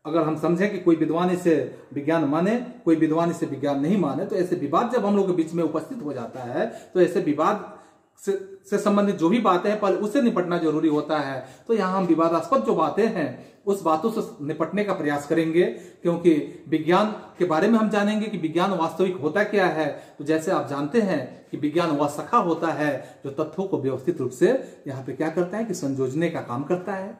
अगर हम समझें कि कोई विद्वान इसे विज्ञान माने, कोई विद्वान इसे विज्ञान नहीं माने, तो ऐसे विवाद जब हम लोग के बीच में उपस्थित हो जाता है तो ऐसे विवाद से संबंधित जो भी बातें हैं पहले उससे निपटना जरूरी होता है। तो यहाँ हम विवादास्पद जो बातें हैं उस बातों से निपटने का प्रयास करेंगे, क्योंकि विज्ञान के बारे में हम जानेंगे कि विज्ञान वास्तविक होता क्या है। तो जैसे आप जानते हैं कि विज्ञान वह शाखा होता है जो तथ्यों को व्यवस्थित रूप से यहाँ पे क्या करता है कि संयोजने का काम करता है।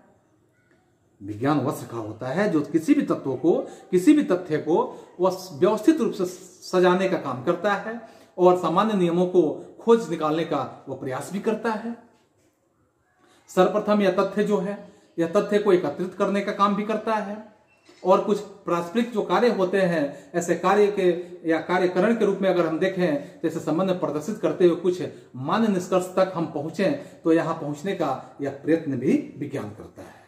विज्ञान वह शाखा होता है जो किसी भी तत्व को, किसी भी तथ्य को वह व्यवस्थित रूप से सजाने का काम करता है और सामान्य नियमों को खोज निकालने का वह प्रयास भी करता है। सर्वप्रथम यह तथ्य जो है, यह तथ्य को एकत्रित करने का काम भी करता है और कुछ पारस्परिक जो कार्य होते हैं ऐसे कार्य के या कार्यकरण के रूप में अगर हम देखें तो ऐसे संबंध प्रदर्शित करते हुए कुछ मान्य निष्कर्ष तक हम पहुंचे तो यहां पहुंचने का यह प्रयत्न भी विज्ञान करता है।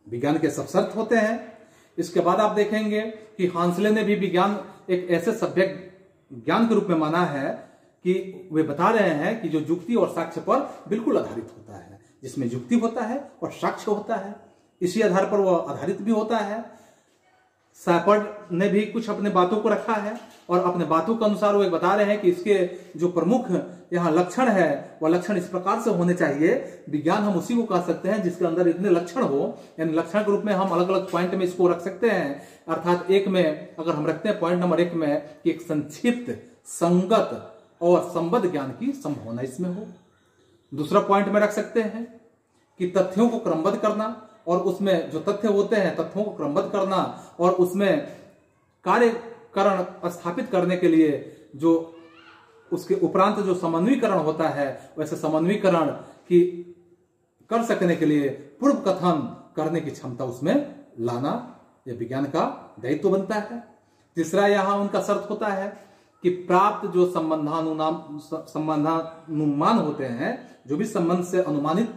विज्ञान के सब शर्त होते हैं। इसके बाद आप देखेंगे कि हांसले ने भी विज्ञान एक ऐसे सभ्य ज्ञान के रूप में माना है कि वे बता रहे हैं कि जो युक्ति और साक्ष्य पर बिल्कुल आधारित होता है, जिसमें युक्ति होता है और साक्ष्य होता है, इसी आधार पर वह आधारित भी होता है। सैपर्ड ने भी कुछ अपने बातों को रखा है और अपने बातों के अनुसार वो बता रहे हैं कि इसके जो प्रमुख यहाँ लक्षण है वह लक्षण इस प्रकार से होने चाहिए। विज्ञान हम उसी को कह सकते हैं जिसके अंदर इतने लक्षण हो, यानी लक्षण के रूप में हम अलग अलग पॉइंट में इसको रख सकते हैं। अर्थात एक में अगर हम रखते हैं पॉइंट नंबर 1 में कि एक संक्षिप्त, संगत और संबद्ध ज्ञान की संभावना इसमें हो। दूसरा पॉइंट में रख सकते हैं कि तथ्यों को क्रमबद्ध करना और उसमें जो तथ्य होते हैं तथ्यों को क्रमबद्ध करना और उसमें कार्यकरण स्थापित करने के लिए जो उसके उपरांत जो समन्वयीकरण होता है वैसे समन्वयीकरण की कर सकने के लिए पूर्व कथन करने की क्षमता उसमें लाना यह विज्ञान का दायित्व बनता है। तीसरा यहाँ उनका शर्त होता है कि प्राप्त जो संबंधानुमान होते हैं, जो भी संबंध से अनुमानित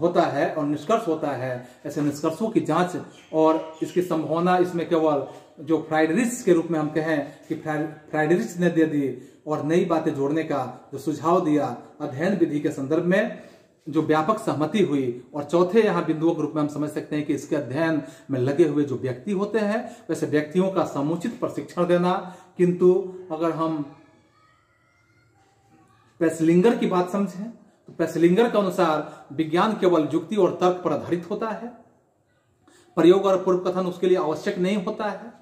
होता है और निष्कर्ष होता है, ऐसे निष्कर्षों की जांच और इसकी संभावना इसमें केवल जो फ्राइडरिच के रूप में हम कहें कि फ्राइडरिच ने दे दी और नई बातें जोड़ने का जो सुझाव दिया अध्ययन विधि के संदर्भ में जो व्यापक सहमति हुई। और चौथे यहाँ बिंदुओं के रूप में हम समझ सकते हैं कि इसके अध्ययन में लगे हुए जो व्यक्ति होते हैं वैसे व्यक्तियों का समुचित प्रशिक्षण देना। किंतु अगर हम पेसलिंगर की बात समझें तो पेसलिंगर के अनुसार विज्ञान केवल युक्ति और तर्क पर आधारित होता है, प्रयोग और पूर्व कथन उसके लिए आवश्यक नहीं होता है।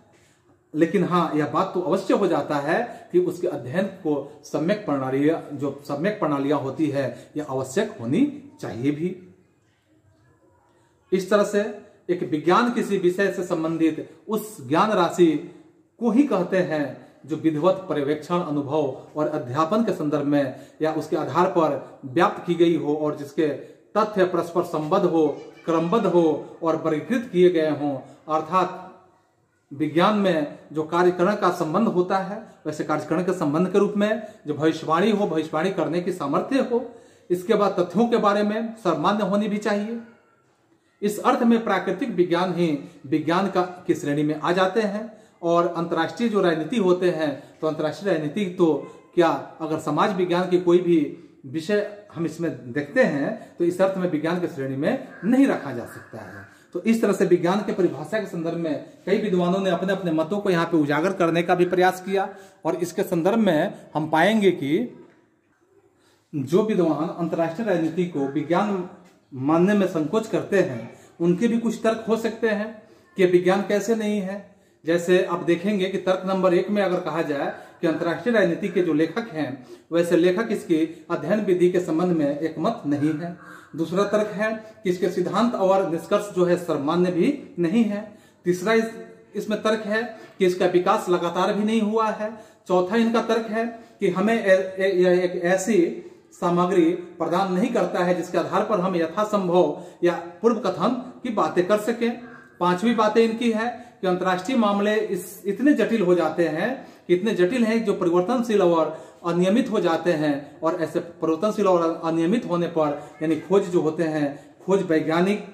लेकिन हाँ, यह बात तो अवश्य हो जाता है कि उसके अध्ययन को सम्यक प्रणालियां होती है यह आवश्यक होनी चाहिए भी। इस तरह से एक विज्ञान किसी विषय से संबंधित उस ज्ञान राशि को ही कहते हैं जो विधिवत पर्यवेक्षण, अनुभव और अध्यापन के संदर्भ में या उसके आधार पर व्याप्त की गई हो और जिसके तथ्य परस्पर संबद्ध हो, क्रमबद्ध हो और वर्गीकृत किए गए हों। अर्थात विज्ञान में जो कार्यकरण का संबंध होता है वैसे कार्यकरण के संबंध के रूप में जो भविष्यवाणी हो, भविष्यवाणी करने की सामर्थ्य हो। इसके बाद तथ्यों के बारे में सर्वमान्य होनी भी चाहिए। इस अर्थ में प्राकृतिक विज्ञान ही विज्ञान की श्रेणी में आ जाते हैं। और अंतर्राष्ट्रीय जो राजनीति होते हैं तो अंतर्राष्ट्रीय राजनीति तो क्या, अगर समाज विज्ञान की कोई भी विषय हम इसमें देखते हैं तो इस अर्थ में विज्ञान की श्रेणी में नहीं रखा जा सकता है। तो इस तरह से विज्ञान के परिभाषा के संदर्भ में कई विद्वानों ने अपने अपने मतों को यहाँ पे उजागर करने का भी प्रयास किया। और इसके संदर्भ में हम पाएंगे कि जो विद्वान अंतर्राष्ट्रीय राजनीति को विज्ञान मानने में संकोच करते हैं उनके भी कुछ तर्क हो सकते हैं कि विज्ञान कैसे नहीं है। जैसे आप देखेंगे कि तर्क नंबर 1 में अगर कहा जाए कि अंतर्राष्ट्रीय राजनीति के जो लेखक हैं वैसे लेखक इसकी अध्ययन विधि के संबंध में एक मत नहीं है। दूसरा तर्क है कि इसके सिद्धांत और निष्कर्ष जो है सर्वमान्य भी नहीं है। तीसरा इसमें तर्क है कि इसका विकास लगातार भी नहीं हुआ है। चौथा इनका तर्क है कि हमें एक ऐसी सामग्री प्रदान नहीं करता है जिसके आधार पर हम यथासंभव या पूर्व कथन की बातें कर सकें। पांचवी बातें इनकी है कि अंतर्राष्ट्रीय मामले इतने जटिल हो जाते हैं कि इतने जटिल हैं जो परिवर्तनशील और अनियमित हो जाते हैं, और ऐसे परिवर्तनशील और अनियमित होने पर यानी खोज जो होते हैं, खोज वैज्ञानिक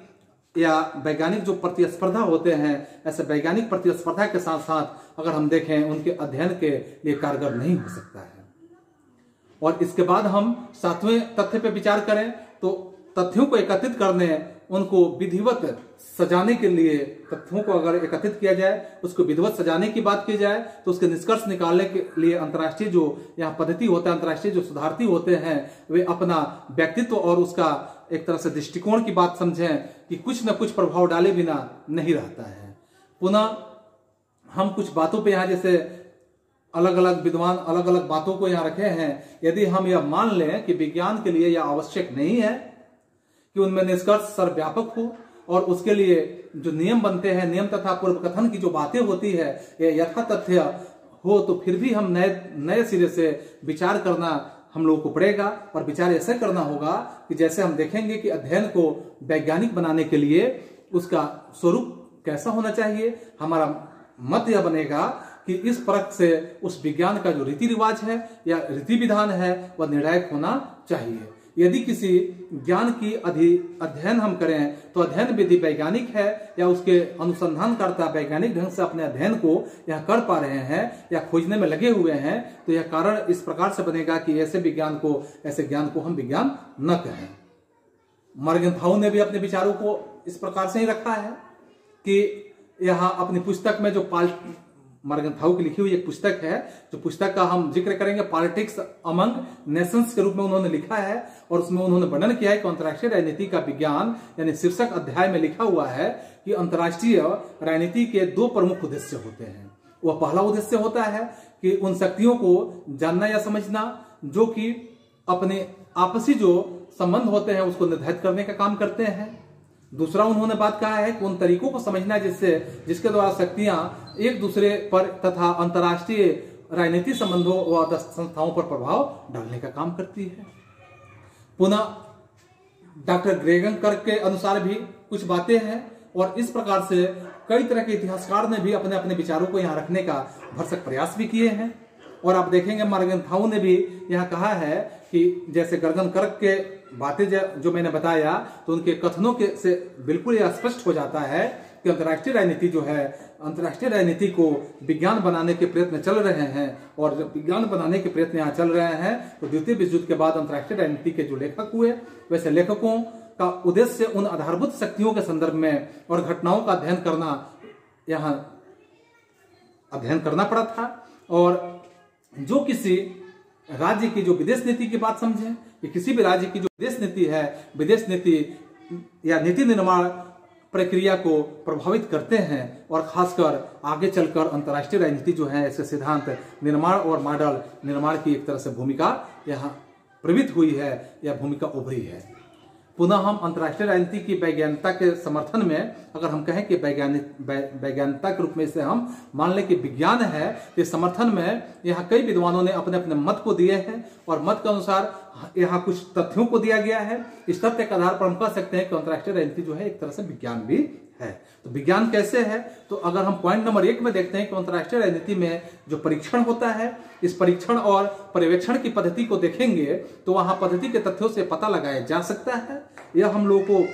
या वैज्ञानिक जो प्रतिस्पर्धा होते हैं, ऐसे वैज्ञानिक प्रतिस्पर्धा के साथ साथ अगर हम देखें उनके अध्ययन के लिए कारगर नहीं हो सकता है। और इसके बाद हम सातवें तथ्य पे विचार करें तो तथ्यों को एकत्रित करने, उनको विधिवत सजाने के लिए, तथ्यों को अगर एकत्रित किया जाए, उसको विधिवत सजाने की बात की जाए तो उसके निष्कर्ष निकालने के लिए अंतर्राष्ट्रीय जो यहाँ पद्धति होता है, अंतर्राष्ट्रीय जो सुधारती होते हैं, वे अपना व्यक्तित्व और उसका एक तरह से दृष्टिकोण की बात समझें कि कुछ न कुछ प्रभाव डाले बिना नहीं रहता है। पुनः हम कुछ बातों पे यहाँ जैसे अलग अलग विद्वान अलग अलग बातों को यहाँ रखे हैं। यदि हम यह मान लें कि विज्ञान के लिए यह आवश्यक नहीं है कि उनमें निष्कर्ष सर्वव्यापक हो और उसके लिए जो नियम बनते हैं, नियम तथा पूर्व कथन की जो बातें होती है ये यथा तथ्य हो, तो फिर भी हम नए सिरे से विचार करना हम लोगों को पड़ेगा। और विचार ऐसे करना होगा कि जैसे हम देखेंगे कि अध्ययन को वैज्ञानिक बनाने के लिए उसका स्वरूप कैसा होना चाहिए, हमारा मत यह बनेगा कि इस परख से उस विज्ञान का जो रीति रिवाज है या रीति विधान है वह निर्णायक होना चाहिए। यदि किसी ज्ञान की अध्ययन हम करें तो अध्ययन विधि वैज्ञानिक है या उसके अनुसंधानकर्ता वैज्ञानिक ढंग से अपने अध्ययन को यह कर पा रहे हैं या खोजने में लगे हुए हैं, तो यह कारण इस प्रकार से बनेगा कि ऐसे ज्ञान को हम विज्ञान न कहें। मॉर्गनथाउ ने भी अपने विचारों को इस प्रकार से ही रखा है कि यहाँ अपनी पुस्तक में जो मॉर्गनथाउ की लिखी हुई एक पुस्तक है, जो पुस्तक का हम जिक्र करेंगे पॉलिटिक्स अमंग नेशंस के रूप में उन्होंने लिखा है, और उसमें उन्होंने वर्णन किया है कि अंतर्राष्ट्रीय राजनीति का विज्ञान, यानी शीर्षक अध्याय में लिखा हुआ है कि अंतर्राष्ट्रीय राजनीति के दो प्रमुख उद्देश्य होते हैं। वह पहला उद्देश्य होता है कि उन शक्तियों को जानना या समझना जो कि अपने आपसी जो संबंध होते हैं उसको निर्धारित करने का काम करते हैं। दूसरा उन्होंने बात कहा है कि उन तरीकों को समझना जिसके द्वारा शक्तियां एक दूसरे पर तथा अंतर्राष्ट्रीय राजनीतिक संबंधों व संस्थाओं पर प्रभाव डालने का काम करती है। पुनः डॉक्टर ग्रेगन कर्क के अनुसार भी कुछ बातें हैं, और इस प्रकार से कई तरह के इतिहासकार ने भी अपने अपने विचारों को यहाँ रखने का भरसक प्रयास भी किए हैं। और आप देखेंगे मॉर्गनथाउ ने भी यहाँ कहा है कि जैसे गर्गन कर्क के बातें जो मैंने बताया, तो उनके कथनों के से बिल्कुल यह स्पष्ट हो जाता है कि अंतर्राष्ट्रीय राजनीति जो है, अंतर्राष्ट्रीय राजनीति को विज्ञान बनाने के प्रयत्न चल रहे हैं। और जब विज्ञान बनाने के प्रयत्न यहाँ चल रहे हैं तो द्वितीय विश्व युद्ध के बाद अंतर्राष्ट्रीय राजनीति के जो लेखक हुए, वैसे लेखकों का उद्देश्य उन आधारभूत शक्तियों के संदर्भ में और घटनाओं का अध्ययन करना पड़ा था। और जो किसी राज्य की जो विदेश नीति की बात समझें, कि किसी भी राज्य की जो विदेश नीति है, विदेश नीति या नीति निर्माण प्रक्रिया को प्रभावित करते हैं, और खासकर आगे चलकर अंतर्राष्ट्रीय राजनीति जो है इसके सिद्धांत निर्माण और मॉडल निर्माण की एक तरह से भूमिका यहाँ प्रवृत्त हुई है या भूमिका उभरी है। पुनः हम अंतर्राष्ट्रीय राजनीति की वैज्ञानिकता के समर्थन में अगर हम कहें कि वैज्ञानिकता के रूप में इसे हम मान लें कि विज्ञान है, तो समर्थन में यहाँ कई विद्वानों ने अपने अपने मत को दिए हैं, और मत के अनुसार यहाँ कुछ तथ्यों को दिया गया है। इस तथ्य के आधार पर हम कह सकते हैं कि अंतर्राष्ट्रीय राजनीति जो है एक तरह से विज्ञान भी है। तो विज्ञान कैसे है, तो अगर हम पॉइंट नंबर 1 में देखते हैं कि अंतर्राष्ट्रीय राजनीति में जो परीक्षण होता है, इस परीक्षण और पर्यवेक्षण की पद्धति को देखेंगे तो वहां पद्धति के तथ्यों से पता लगाया जा सकता है, यह हम लोगों को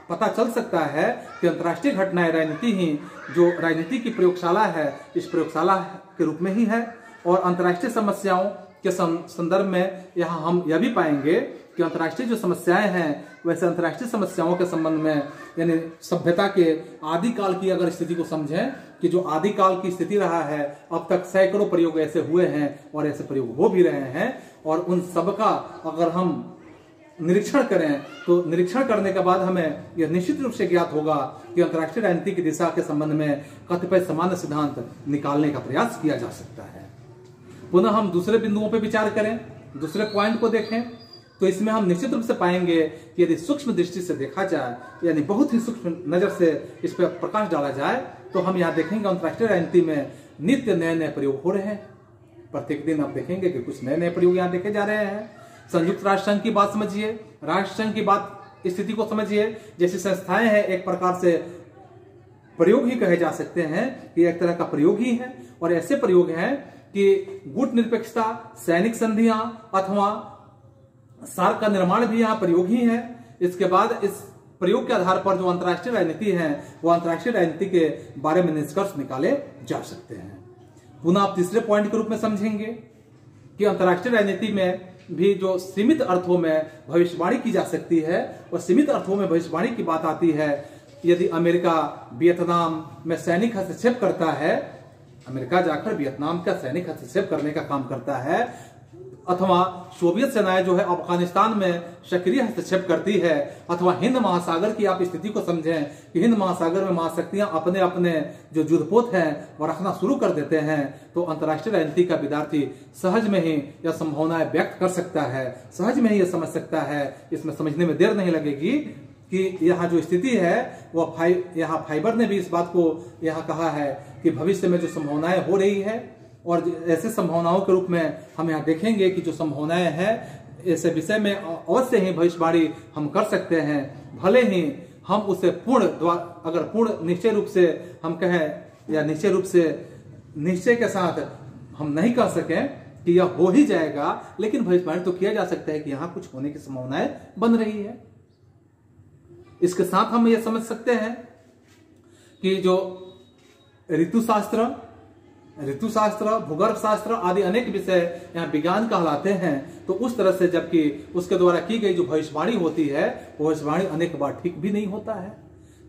पता चल सकता है कि अंतर्राष्ट्रीय घटनाएं राजनीति ही जो राजनीति की प्रयोगशाला है, इस प्रयोगशाला के रूप में ही है। और अंतर्राष्ट्रीय समस्याओं के संदर्भ में यहाँ हम यह भी पाएंगे कि अंतर्राष्ट्रीय जो समस्याएं हैं, वैसे अंतर्राष्ट्रीय समस्याओं के संबंध में यानी सभ्यता के आदिकाल की अगर स्थिति को समझें कि जो आदिकाल की स्थिति रहा है, अब तक सैकड़ों प्रयोग ऐसे हुए हैं और ऐसे प्रयोग हो भी रहे हैं, और उन सब का अगर हम निरीक्षण करें तो निरीक्षण करने के बाद हमें यह निश्चित रूप से ज्ञात होगा कि अंतर्राष्ट्रीय राजनीति की दिशा के संबंध में कतिपय सामान्य सिद्धांत निकालने का प्रयास किया जा सकता है। पुनः हम दूसरे बिंदुओं पर विचार करें, दूसरे पॉइंट को देखें, तो इसमें हम निश्चित रूप से पाएंगे कि यदि सूक्ष्म दृष्टि से देखा जाए, यानी बहुत ही सूक्ष्म नजर से इस पर प्रकाश डाला जाए, तो हम यहाँ देखेंगे अंतर्राष्ट्रीय राजनीति में नित्य नए नए प्रयोग हो रहे हैं। प्रत्येक दिन आप देखेंगे कि कुछ नए नए प्रयोग यहाँ देखे जा रहे हैं। संयुक्त राष्ट्र संघ की बात समझिए, राष्ट्र संघ की बात स्थिति को समझिए। जैसी संस्थाएं हैं एक प्रकार से प्रयोग ही कहे जा सकते हैं कि एक तरह का प्रयोग ही है, और ऐसे प्रयोग हैं कि गुट निरपेक्षता, सैनिक संधियां अथवा सार्क का निर्माण भी यहाँ प्रयोग ही है। इसके बाद इस प्रयोग के आधार पर जो अंतर्राष्ट्रीय राजनीति है वो अंतर्राष्ट्रीय राजनीति के बारे में निष्कर्ष निकाले जा सकते हैं। पुनः आप तीसरे पॉइंट के रूप में समझेंगे कि अंतर्राष्ट्रीय राजनीति में भी जो सीमित अर्थों में भविष्यवाणी की जा सकती है, और सीमित अर्थों में भविष्यवाणी की बात आती है यदि अमेरिका वियतनाम में सैनिक हस्तक्षेप करता है, अमेरिका जाकर वियतनाम का सैनिक हस्तक्षेप करने का काम करता है, अथवा सोवियत सेनाएं जो है अफगानिस्तान में सक्रिय हस्तक्षेप करती है, अथवा हिंद महासागर की आप स्थिति को समझें कि हिंद महासागर में महाशक्तियां अपने अपने जो युद्धपोत हैं वो रखना शुरू कर देते हैं, तो अंतर्राष्ट्रीय राजनीति का विद्यार्थी सहज में ही यह संभावनाएं व्यक्त कर सकता है, सहज में ही यह समझ सकता है। इसमें समझने में देर नहीं लगेगी कि यह जो स्थिति है वह यहाँ फाइबर ने भी इस बात को यहाँ कहा है कि भविष्य में जो संभावनाएं हो रही है, और ऐसे संभावनाओं के रूप में हम यहाँ देखेंगे कि जो संभावनाएं हैं ऐसे विषय में अवश्य ही भविष्यवाणी हम कर सकते हैं, भले ही हम उसे अगर पूर्ण निश्चय रूप से हम कहें या निश्चय के साथ हम नहीं कह सकें कि यह हो ही जाएगा, लेकिन भविष्यवाणी तो किया जा सकता है कि यहाँ कुछ होने की संभावनाएं बन रही है। इसके साथ हम ये समझ सकते हैं कि जो ऋतुशास्त्र, भूगर्भ शास्त्र आदि अनेक विषय यहाँ विज्ञान कहलाते हैं, तो उस तरह से जबकि उसके द्वारा की गई जो भविष्यवाणी होती है वो भविष्यवाणी अनेक बार ठीक भी नहीं होता है।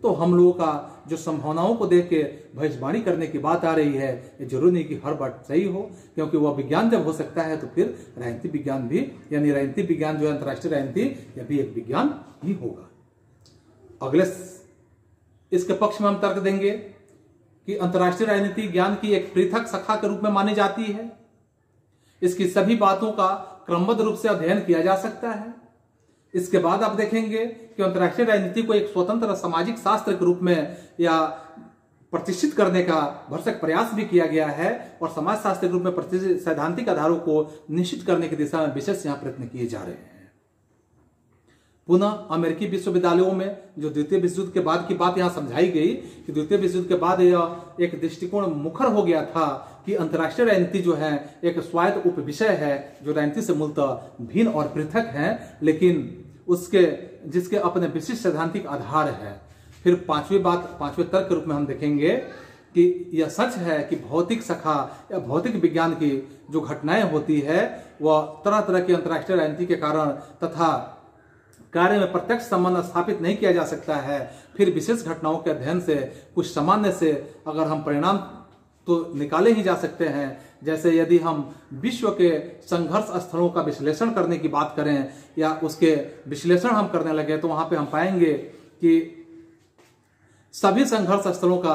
तो हम लोगों का जो संभावनाओं को देख के भविष्यवाणी करने की बात आ रही है, ये जरूरी नहीं कि हर बात सही हो, क्योंकि वह विज्ञान जब हो सकता है तो फिर राजनीतिक विज्ञान भी, यानी राजनीतिक विज्ञान जो है अंतर्राष्ट्रीय राजनीति, यह भी एक विज्ञान ही होगा। अगले इसके पक्ष में हम तर्क देंगे कि अंतर्राष्ट्रीय राजनीति ज्ञान की एक पृथक शाखा के रूप में मानी जाती है। इसकी सभी बातों का क्रमबद्ध रूप से अध्ययन किया जा सकता है। इसके बाद आप देखेंगे कि अंतर्राष्ट्रीय राजनीति को एक स्वतंत्र सामाजिक शास्त्र के रूप में या प्रतिष्ठित करने का भरसक प्रयास भी किया गया है, और समाज शास्त्र के रूप में प्रतिष्ठित सैद्धांतिक आधारों को निश्चित करने की दिशा में विशेष यहाँ प्रयत्न किए जा रहे हैं। पुनः अमेरिकी विश्वविद्यालयों में जो द्वितीय विश्व युद्ध के बाद की बात यहाँ समझाई गई कि द्वितीय विश्व युद्ध के बाद यह एक दृष्टिकोण मुखर हो गया था कि अंतर्राष्ट्रीय राजनीति जो है एक स्वायत्त उप विषय है जो राजनीति से मूलतः भिन्न और पृथक है, लेकिन उसके जिसके अपने विशिष्ट सैद्धांतिक आधार है। फिर पांचवें तर्क के रूप में हम देखेंगे कि यह सच है कि भौतिक शाखा या भौतिक विज्ञान की जो घटनाएं होती है वह तरह तरह की अंतर्राष्ट्रीय राजनीति के कारण तथा कार्य में प्रत्यक्ष संबंध स्थापित नहीं किया जा सकता है। फिर विशेष घटनाओं के अध्ययन से कुछ सामान्य से अगर हम परिणाम तो निकाले ही जा सकते हैं। जैसे यदि हम विश्व के संघर्ष स्थलों का विश्लेषण करने की बात करें या उसके विश्लेषण हम करने लगे, तो वहां पे हम पाएंगे कि सभी संघर्ष स्थलों का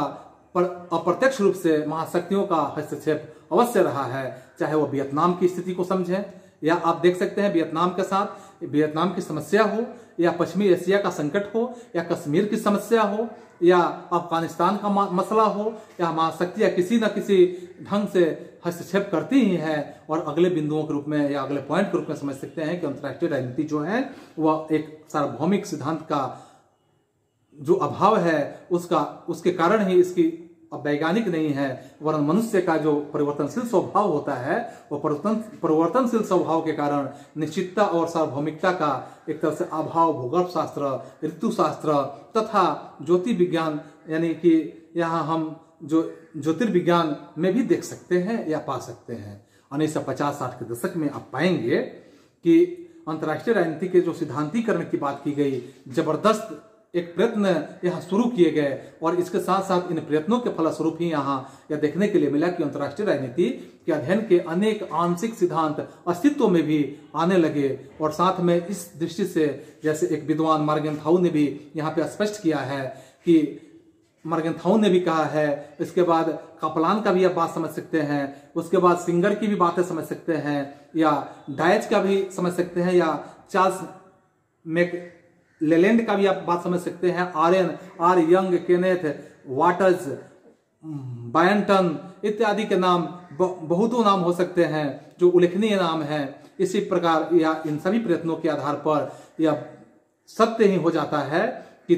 अप्रत्यक्ष रूप से महाशक्तियों का हस्तक्षेप अवश्य रहा है। चाहे वो वियतनाम की स्थिति को समझें, या आप देख सकते हैं वियतनाम के साथ वियतनाम की समस्या हो, या पश्चिमी एशिया का संकट हो, या कश्मीर की समस्या हो, या अफगानिस्तान का मसला हो, या महाशक्तियां किसी न किसी ढंग से हस्तक्षेप करती ही हैं। और अगले बिंदुओं के रूप में या अगले पॉइंट के रूप में समझ सकते हैं कि अंतर्राष्ट्रीय राजनीति जो है वह एक सार्वभौमिक सिद्धांत का जो अभाव है उसके कारण ही इसकी वैज्ञानिक नहीं है, वरन मनुष्य का जो परिवर्तनशील स्वभाव होता है वो परिवर्तनशील स्वभाव के कारण निश्चितता और सार्वभौमिकता का एक तरह से अभाव भूगर्भ शास्त्र, ऋतुशास्त्र तथा ज्योतिर्विज्ञान यानी कि यहाँ हम जो ज्योतिर्विज्ञान में भी देख सकते हैं या पा सकते हैं। 1950-60 के दशक में आप पाएंगे कि अंतर्राष्ट्रीय राजनीति के जो सिद्धांतीकरण की बात की गई, जबरदस्त एक प्रयत्न यहाँ शुरू किए गए, और इसके साथ साथ इन प्रयत्नों के फलस्वरूप ही यहाँ यह देखने के लिए मिला कि अंतर्राष्ट्रीय राजनीति के अध्ययन के अनेक आंशिक सिद्धांत अस्तित्व में भी आने लगे। और साथ में इस दृष्टि से जैसे एक विद्वान मॉर्गनथाउ ने भी यहाँ पे स्पष्ट किया है कि मॉर्गनथाउ ने भी कहा है, इसके बाद कपलान का भी आप बात समझ सकते हैं, उसके बाद सिंगर की भी बातें समझ सकते हैं, या डायच का भी समझ सकते हैं, या चार्ल्स मैकलेलैंड का भी आप बात समझ सकते हैं, आर यंग, केनेथ वाटर्स, बायंटन इत्यादि के नाम, बहुतों नाम हो सकते हैं जो उल्लेखनीय नाम है। इसी प्रकार या इन सभी प्रयत्नों के आधार पर यह सत्य ही हो जाता है कि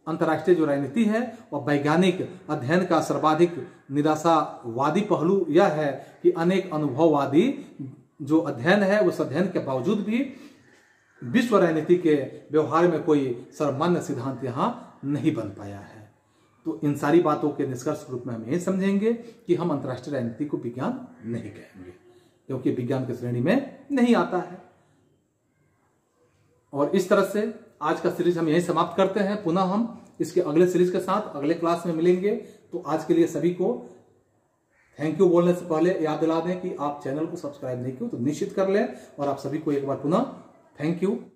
अंतर्राष्ट्रीय जो राजनीति है वह वैज्ञानिक अध्ययन का सर्वाधिक निराशावादी पहलू यह है कि अनेक अनुभववादी जो अध्ययन है उस अध्ययन के बावजूद भी विश्व राजनीति के व्यवहार में कोई सर्वमान्य सिद्धांत यहाँ नहीं बन पाया है। तो इन सारी बातों के निष्कर्ष रूप में हम यही समझेंगे कि हम अंतर्राष्ट्रीय राजनीति को विज्ञान नहीं कहेंगे, क्योंकि विज्ञान की श्रेणी में नहीं आता है। और इस तरह से आज का सीरीज हम यही समाप्त करते हैं। पुनः हम इसके अगले सीरीज के साथ अगले क्लास में मिलेंगे। तो आज के लिए सभी को थैंक यू बोलने से पहले याद दिला दें कि आप चैनल को सब्सक्राइब नहीं किया तो निश्चित कर लें। और आप सभी को एक बार पुनः थैंक यू।